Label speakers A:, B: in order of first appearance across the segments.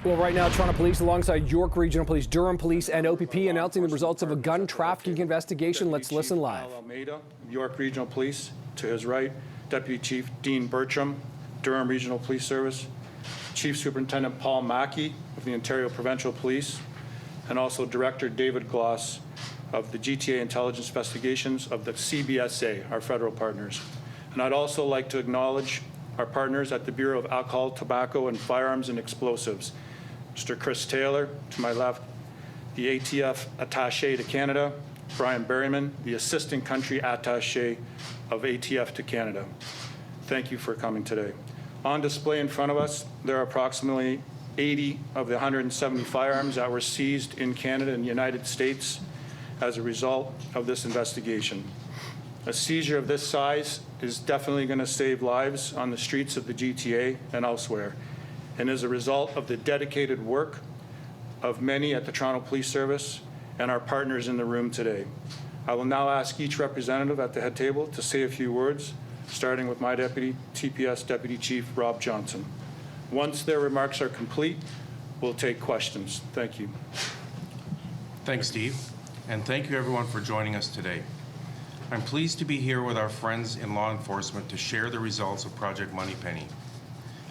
A: Well, right now, Toronto Police, alongside York Regional Police, Durham Police, and OPP, announcing the results of a gun trafficking investigation. Let's listen live.
B: Almeida, York Regional Police. To his right, Deputy Chief Dean Bertram, Durham Regional Police Service. Chief Superintendent Paul Mackey of the Ontario Provincial Police, and also Director David Gloss of the GTA Intelligence Investigations of the CBSA, our federal partners. And I'd also like to acknowledge our partners at the Bureau of Alcohol, Tobacco, and Firearms and Explosives. Mr. Chris Taylor, to my left, the ATF Attaché to Canada, Brian Berryman, the Assistant Country Attaché of ATF to Canada. Thank you for coming today. On display in front of us, there are approximately 80 of the 170 firearms that were seized in Canada and the United States as a result of this investigation. A seizure of this size is definitely going to save lives on the streets of the GTA and elsewhere, and is a result of the dedicated work of many at the Toronto Police Service and our partners in the room today. I will now ask each representative at the head table to say a few words, starting with my deputy, TPS Deputy Chief Rob Johnson. Once their remarks are complete, we'll take questions. Thank you.
C: Thanks, Steve, and thank you everyone for joining us today. I'm pleased to be here with our friends in law enforcement to share the results of Project MoneyPenny,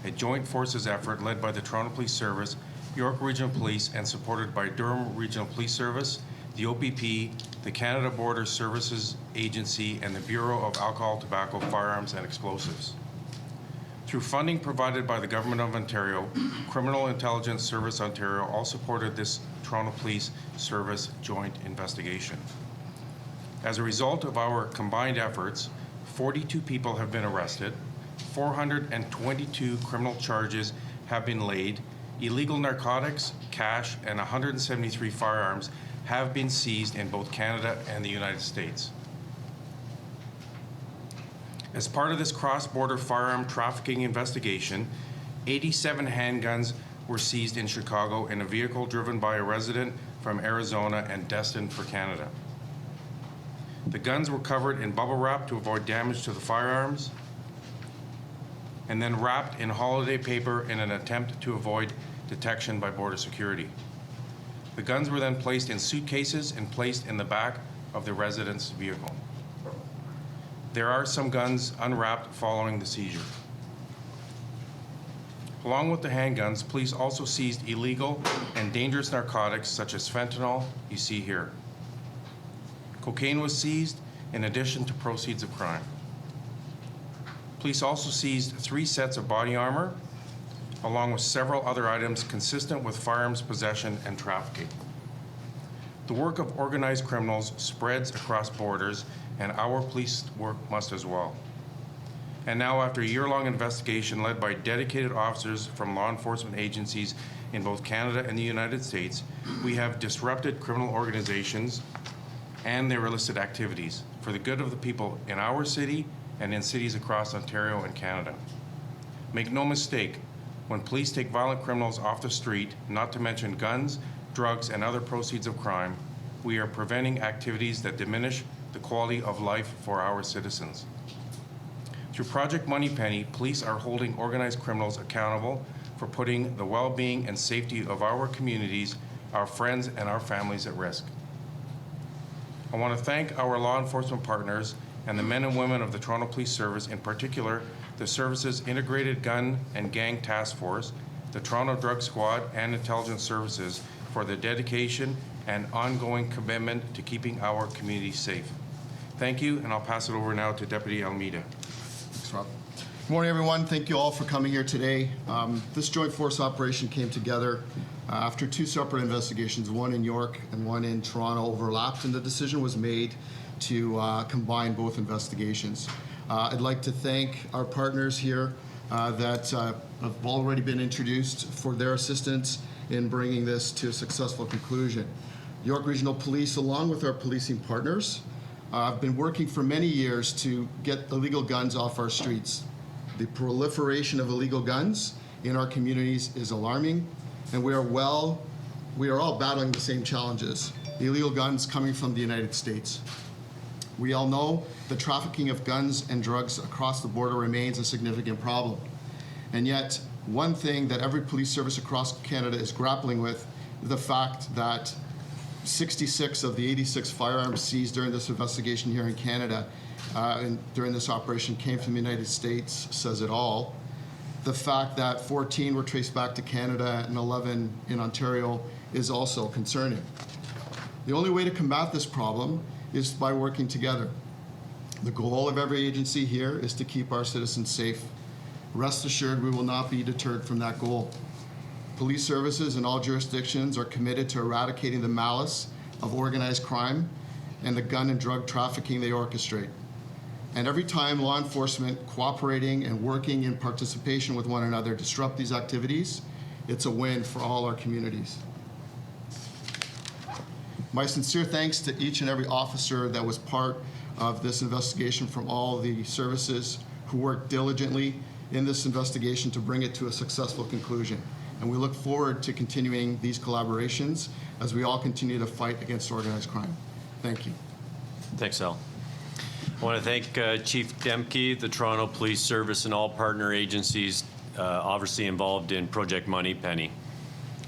C: a joint forces effort led by the Toronto Police Service, York Regional Police, and supported by Durham Regional Police Service, the OPP, the Canada Border Services Agency, and the Bureau of Alcohol, Tobacco, Firearms, and Explosives. Through funding provided by the Government of Ontario, Criminal Intelligence Service Ontario all supported this Toronto Police Service joint investigation. As a result of our combined efforts, 42 people have been arrested, 422 criminal charges have been laid, illegal narcotics, cash, and 173 firearms have been seized in both Canada and the United States. As part of this cross-border firearm trafficking investigation, 87 handguns were seized in Chicago in a vehicle driven by a resident from Arizona and destined for Canada. The guns were covered in bubble wrap to avoid damage to the firearms, and then wrapped in holiday paper in an attempt to avoid detection by border security. The guns were then placed in suitcases and placed in the back of the resident's vehicle. There are some guns unwrapped following the seizure. Along with the handguns, police also seized illegal and dangerous narcotics such as fentanyl, you see here. Cocaine was seized in addition to proceeds of crime. Police also seized 3 sets of body armor, along with several other items consistent with firearms possession and trafficking. The work of organized criminals spreads across borders, and our police work must as well. And now, after a year-long investigation led by dedicated officers from law enforcement agencies in both Canada and the United States, we have disrupted criminal organizations and their illicit activities for the good of the people in our city and in cities across Ontario and Canada. Make no mistake, when police take violent criminals off the street, not to mention guns, drugs, and other proceeds of crime, we are preventing activities that diminish the quality of life for our citizens. Through Project MoneyPenny, police are holding organized criminals accountable for putting the well-being and safety of our communities, our friends, and our families at risk. I want to thank our law enforcement partners and the men and women of the Toronto Police Service, in particular, the Service's Integrated Gun and Gang Task Force, the Toronto Drug Squad, and Intelligence Services for their dedication and ongoing commitment to keeping our communities safe. Thank you, and I'll pass it over now to Deputy Almeida.
D: Thanks, Rob. Good morning, everyone. Thank you all for coming here today. This joint force operation came together after 2 separate investigations, one in York and one in Toronto overlapped, and the decision was made to combine both investigations. I'd like to thank our partners here that have already been introduced for their assistance in bringing this to a successful conclusion. York Regional Police, along with our policing partners, have been working for many years to get illegal guns off our streets. The proliferation of illegal guns in our communities is alarming, and we are all battling the same challenges. The illegal guns coming from the United States. We all know the trafficking of guns and drugs across the border remains a significant problem. And yet, one thing that every police service across Canada is grappling with is the fact that 66 of the 86 firearms seized during this investigation here in Canada and during this operation came from the United States says it all. The fact that 14 were traced back to Canada and 11 in Ontario is also concerning. The only way to combat this problem is by working together. The goal of every agency here is to keep our citizens safe. Rest assured, we will not be deterred from that goal. Police services in all jurisdictions are committed to eradicating the malice of organized crime and the gun and drug trafficking they orchestrate. And every time law enforcement cooperating and working in participation with one another disrupt these activities, it's a win for all our communities. My sincere thanks to each and every officer that was part of this investigation from all the services who worked diligently in this investigation to bring it to a successful conclusion. And we look forward to continuing these collaborations as we all continue to fight against organized crime. Thank you.
E: Thanks, Al. I want to thank Chief Demke, the Toronto Police Service, and all partner agencies obviously involved in Project MoneyPenny.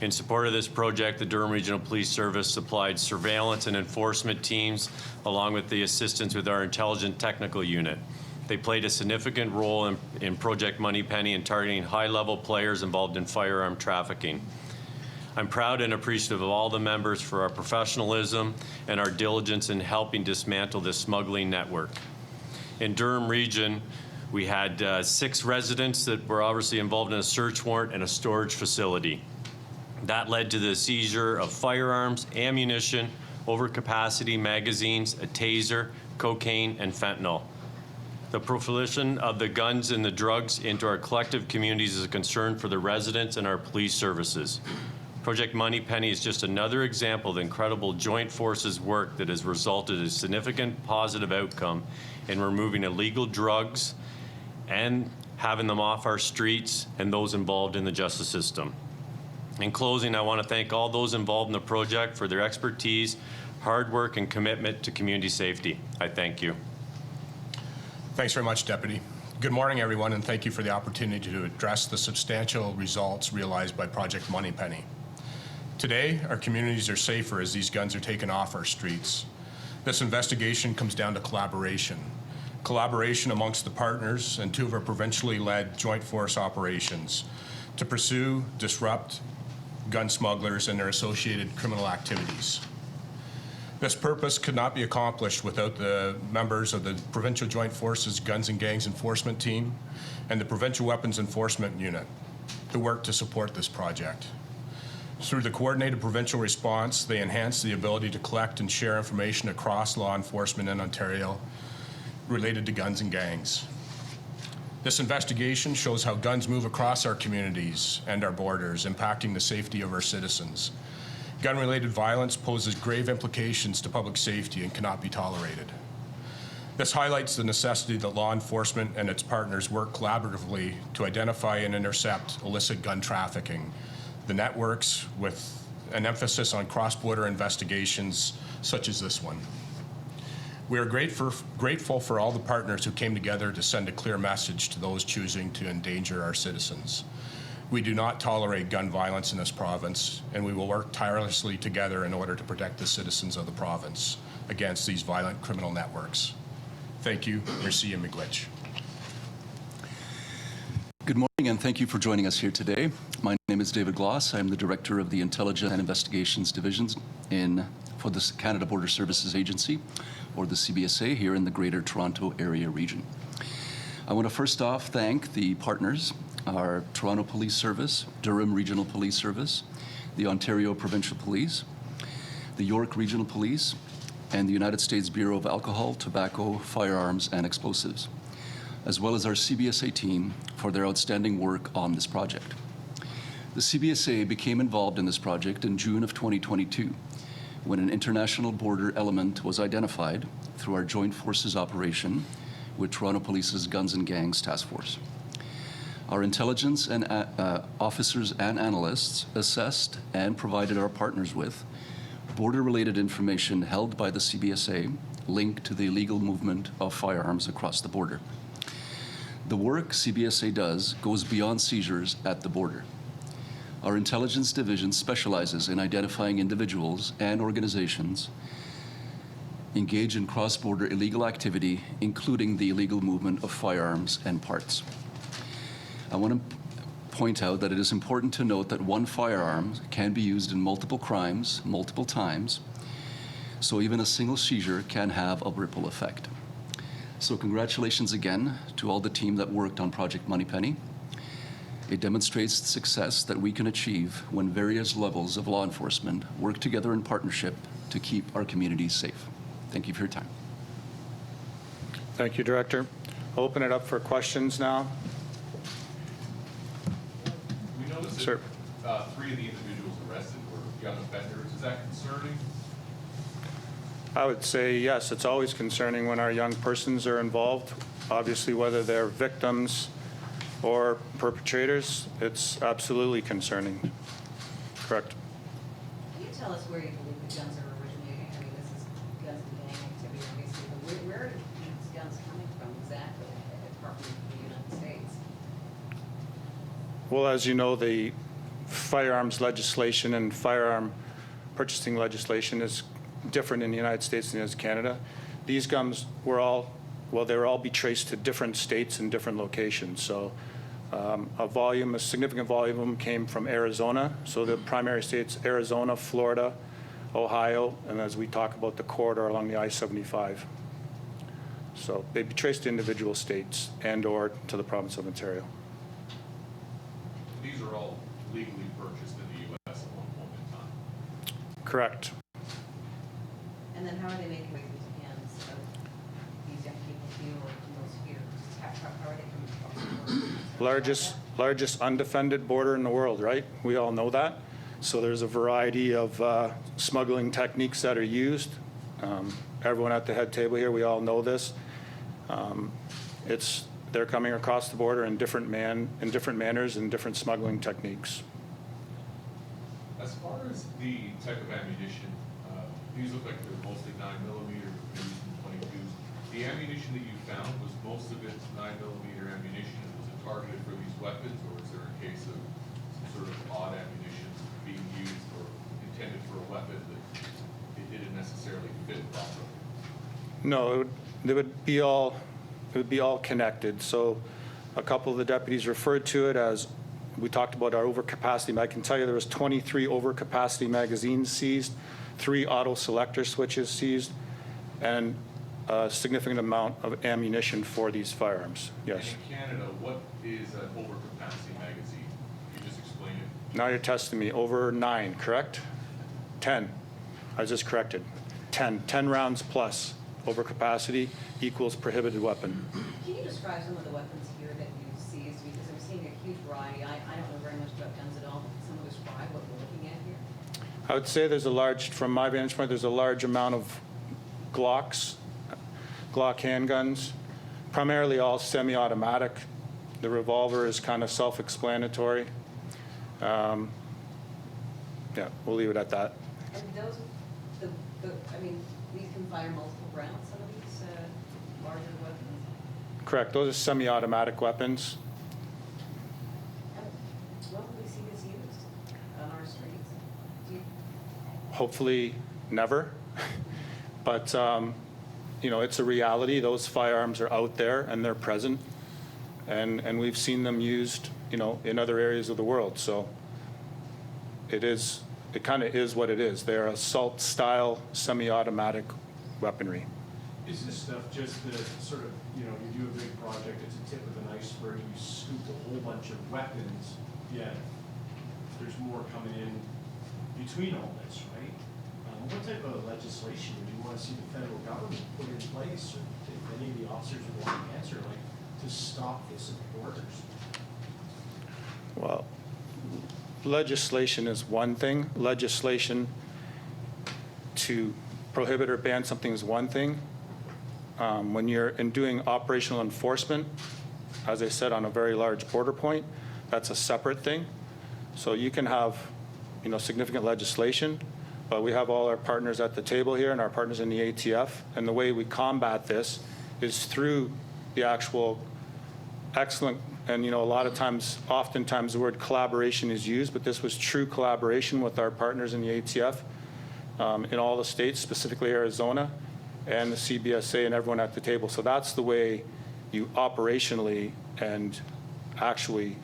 E: In support of this project, the Durham Regional Police Service supplied surveillance and enforcement teams along with the assistance with our Intelligent Technical Unit. They played a significant role in Project MoneyPenny in targeting high-level players involved in firearm trafficking. I'm proud and appreciative of all the members for our professionalism and our diligence in helping dismantle this smuggling network. In Durham Region, we had 6 residents that were obviously involved in a search warrant and a storage facility. That led to the seizure of firearms, ammunition, overcapacity magazines, a taser, cocaine, and fentanyl. The proliferation of the guns and the drugs into our collective communities is a concern for the residents and our police services. Project MoneyPenny is just another example of the incredible joint forces work that has resulted in a significant positive outcome in removing illegal drugs and having them off our streets and those involved in the justice system. In closing, I want to thank all those involved in the project for their expertise, hard work, and commitment to community safety. I thank you.
F: Thanks very much, Deputy. Good morning, everyone, and thank you for the opportunity to address the substantial results realized by Project MoneyPenny. Today, our communities are safer as these guns are taken off our streets. This investigation comes down to collaboration. Collaboration amongst the partners and 2 of our provincially led joint force operations to pursue, disrupt gun smugglers and their associated criminal activities. This purpose could not be accomplished without the members of the Provincial Joint Forces Guns and Gangs Enforcement Team and the Provincial Weapons Enforcement Unit who work to support this project. Through the coordinated provincial response, they enhance the ability to collect and share information across law enforcement in Ontario related to guns and gangs. This investigation shows how guns move across our communities and our borders, impacting the safety of our citizens. Gun-related violence poses grave implications to public safety and cannot be tolerated. This highlights the necessity that law enforcement and its partners work collaboratively to identify and intercept illicit gun trafficking. The networks with an emphasis on cross-border investigations such as this one. We are grateful for all the partners who came together to send a clear message to those choosing to endanger our citizens. We do not tolerate gun violence in this province, and we will work tirelessly together in order to protect the citizens of the province against these violent criminal networks. Thank you. Merci and miigwech.
G: Good morning, and thank you for joining us here today. My name is David Gloss. I am the Director of the Intelligence and Investigations Divisions for the Canada Border Services Agency, or the CBSA, here in the Greater Toronto Area region. I want to first off thank the partners, our Toronto Police Service, Durham Regional Police Service, the Ontario Provincial Police, the York Regional Police, and the United States Bureau of Alcohol, Tobacco, Firearms, and Explosives, as well as our CBSA team for their outstanding work on this project. The CBSA became involved in this project in June of 2022, when an international border element was identified through our Joint Forces operation with Toronto Police's Guns and Gangs Task Force. Our intelligence and officers and analysts assessed and provided our partners with border-related information held by the CBSA linked to the illegal movement of firearms across the border. The work CBSA does goes beyond seizures at the border. Our intelligence division specializes in identifying individuals and organizations engaged in cross-border illegal activity, including the illegal movement of firearms and parts. I want to point out that it is important to note that one firearm can be used in multiple crimes, multiple times, so even a single seizure can have a ripple effect. So congratulations again to all the team that worked on Project MoneyPenny. It demonstrates the success that we can achieve when various levels of law enforcement work together in partnership to keep our communities safe. Thank you for your time.
B: Thank you, Director. I'll open it up for questions now.
H: We noticed
B: Sir.
H: that 3 of the individuals arrested were young offenders. Is that concerning?
B: I would say yes, it's always concerning when our young persons are involved. Obviously, whether they're victims or perpetrators, it's absolutely concerning. Correct.
I: Can you tell us where you believe the guns are originating? I mean, this is guns and gang activity, obviously, but where are these guns coming from exactly, apart from the United States?
B: Well, as you know, the firearms legislation and firearm purchasing legislation is different in the United States than it is Canada. These guns were all, well, they were all be traced to different states and different locations. So a significant volume of them came from Arizona. So the primary states, Arizona, Florida, Ohio, and as we talk about the corridor along the I-75. So they'd be traced to individual states and or to the province of Ontario.
H: These are all legally purchased in the U.S. at one point in time.
B: Correct.
I: And then how are they making way through the hands of these young people here or those here? How are they coming across the border?
B: Largest undefended border in the world, right? We all know that. So there's a variety of smuggling techniques that are used. Everyone at the head table here, we all know this. They're coming across the border in different manners and different smuggling techniques.
H: As far as the type of ammunition, these look like they're mostly 9mm, maybe some 22s. The ammunition that you found, was most of it 9mm ammunition? Was it targeted for these weapons, or is there a case of some sort of odd ammunition being used or intended for a weapon that it didn't necessarily fit properly?
B: No, it would be all connected. So a couple of the deputies referred to it as, we talked about our overcapacity. I can tell you there was 23 overcapacity magazines seized, 3 auto selector switches seized, and a significant amount of ammunition for these firearms. Yes.
H: And in Canada, what is an overcapacity magazine? Can you just explain it?
B: Now you're testing me. Over 9, correct? 10. I was just corrected. 10 rounds plus overcapacity equals prohibited weapon.
I: Can you describe some of the weapons here that you've seized? Because I'm seeing a huge variety. I don't know very much about guns at all, but can someone describe what we're looking at here?
B: I would say from my vantage point, there's a large amount of Glock handguns, primarily all semi-automatic. The revolver is kind of self-explanatory. Yeah, we'll leave it at that.
I: And those, these can fire multiple rounds, some of these larger weapons?
B: Correct. Those are semi-automatic weapons.
I: When will we see this used on our streets?
B: Hopefully never. But, it's a reality. Those firearms are out there and they're present. And we've seen them used, in other areas of the world. So it kind of is what it is. They're assault-style, semi-automatic weaponry.
J: Is this stuff just the sort of, you do a big project, it's a tip of an iceberg, you scoop a whole bunch of weapons, yet there's more coming in between all this, right? What type of legislation would you want to see the federal government put in place, or if any of the officers would want to answer, to stop this at the borders?
B: Well, legislation is one thing. Legislation to prohibit or ban something is one thing. When you're doing operational enforcement, as I said, on a very large border point, that's a separate thing. So you can have, significant legislation, but we have all our partners at the table here and our partners in the ATF, and the way we combat this is through the actual excellent, and a lot of times, oftentimes the word collaboration is used, but this was true collaboration with our partners in the ATF in all the states, specifically Arizona, and the CBSA and everyone at the table. So that's the way you operationally and actually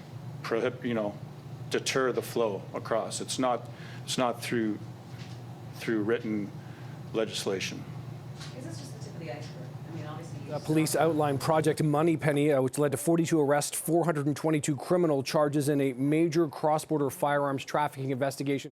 B: deter the flow across. It's not through written legislation.
I: Is this just the tip of the iceberg? I mean, obviously.
A: Police outlined Project MoneyPenny, which led to 42 arrests, 422 criminal charges in a major cross-border firearms trafficking investigation.